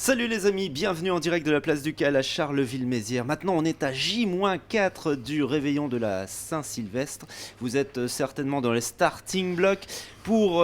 Salut les amis, bienvenue en direct de la place du Cal à Charleville-Mézières. Maintenant on est à J-4 du réveillon de la Saint-Sylvestre. Vous êtes certainement dans les starting blocks pour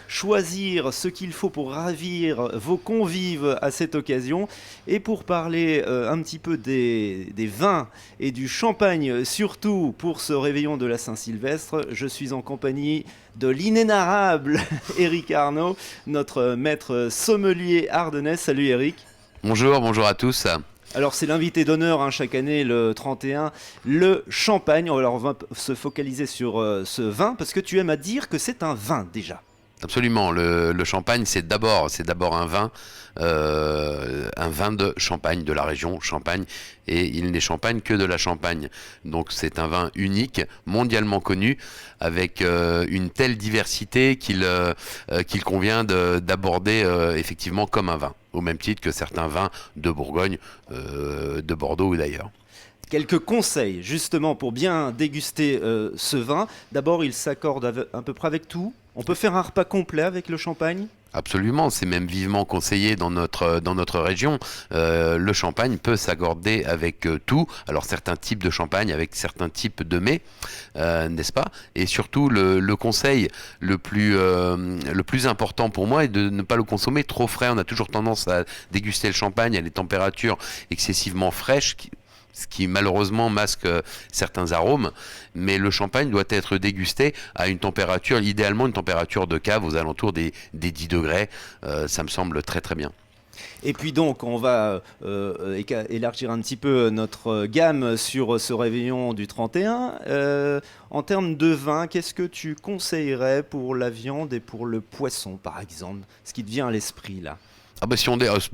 choisir ce qu'il faut pour ravir vos convives à cette occasion. Et pour parler un petit peu des vins et du champagne, surtout pour ce réveillon de la Saint-Sylvestre, je suis en compagnie de l'inénarrable Éric Arnaud, notre maître sommelier ardennais. Salut Éric. Bonjour à tous. Alors c'est l'invité d'honneur chaque année le 31, le champagne. Alors on va se focaliser sur ce vin parce que tu aimes à dire que c'est un vin déjà. Absolument, le champagne c'est d'abord un vin de Champagne, de la région Champagne, et il n'est champagne que de la Champagne. Donc c'est un vin unique, mondialement connu, avec une telle diversité qu'il convient d'aborder effectivement comme un vin, au même titre que certains vins de Bourgogne, de Bordeaux ou d'ailleurs. Quelques conseils justement pour bien déguster ce vin. D'abord il s'accorde à peu près avec tout. On peut faire un repas complet avec le champagne. Absolument, c'est même vivement conseillé dans notre région. Le champagne peut s'accorder avec tout. Alors certains types de champagne avec certains types de mets, n'est-ce pas? Et surtout le conseil le plus important pour moi est de ne pas le consommer trop frais. On a toujours tendance à déguster le champagne à des températures excessivement fraîches, ce qui malheureusement masque certains arômes, mais le champagne doit être dégusté à une température, idéalement une température de cave aux alentours des 10 degrés, ça me semble très très bien. Et puis donc on va élargir un petit peu notre gamme sur ce réveillon du 31. En termes de vin, qu'est-ce que tu conseillerais pour la viande et pour le poisson par exemple? Ce qui te vient à l'esprit là. Ah bah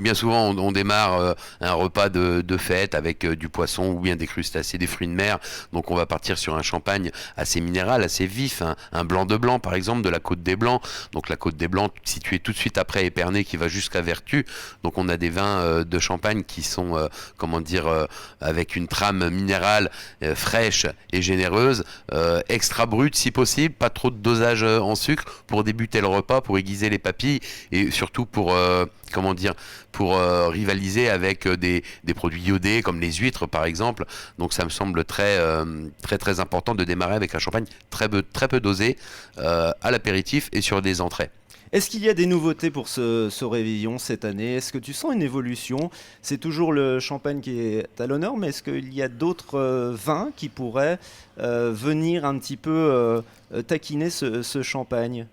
bien souvent on démarre un repas de fête avec du poisson ou bien des crustacés, des fruits de mer, donc on va partir sur un champagne assez minéral, assez vif, un blanc de blanc par exemple de la Côte des Blancs, donc la Côte des Blancs située tout de suite après Épernay qui va jusqu'à Vertus, donc on a des vins de champagne qui sont avec une trame minérale fraîche et généreuse, extra brute si possible, pas trop de dosage en sucre pour débuter le repas, pour aiguiser les papilles et surtout pour rivaliser avec des produits iodés comme les huîtres par exemple. Donc ça me semble très important de démarrer avec un champagne très peu dosé à l'apéritif et sur des entrées. Est-ce qu'il y a des nouveautés pour ce réveillon cette année? Est-ce que tu sens une évolution? C'est toujours le champagne qui est à l'honneur, mais est-ce qu'il y a d'autres vins qui pourraient venir un petit peu taquiner ce champagne?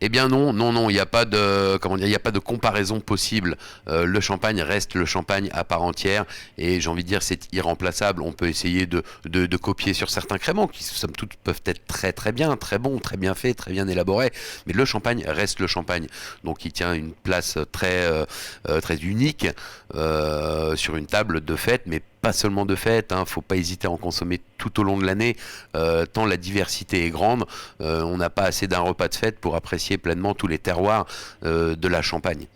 Eh bien non, il n'y a pas il n'y a pas de comparaison possible. Le champagne reste le champagne à part entière et j'ai envie de dire c'est irremplaçable. On peut essayer de copier sur certains créments qui somme toute peuvent être très très bien, très bons, très bien faits, très bien élaborés, mais le champagne reste le champagne. Donc il tient une place très unique sur une table de fête, mais pas seulement de fête, faut pas hésiter à en consommer tout au long de l'année, tant la diversité est grande, on n'a pas assez d'un repas de fête pour apprécier pleinement tous les terroirs de la Champagne.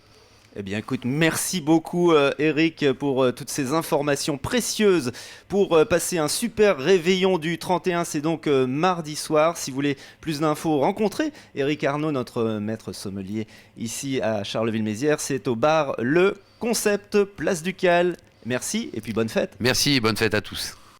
Eh bien écoute, merci beaucoup Eric pour toutes ces informations précieuses pour passer un super réveillon du 31, c'est donc mardi soir. Si vous voulez plus d'infos, rencontrez Éric Arnaud, notre maître sommelier ici à Charleville-Mézières. C'est au bar Le Concept, place du Cal. Merci et puis bonne fête. Merci, bonne fête à tous.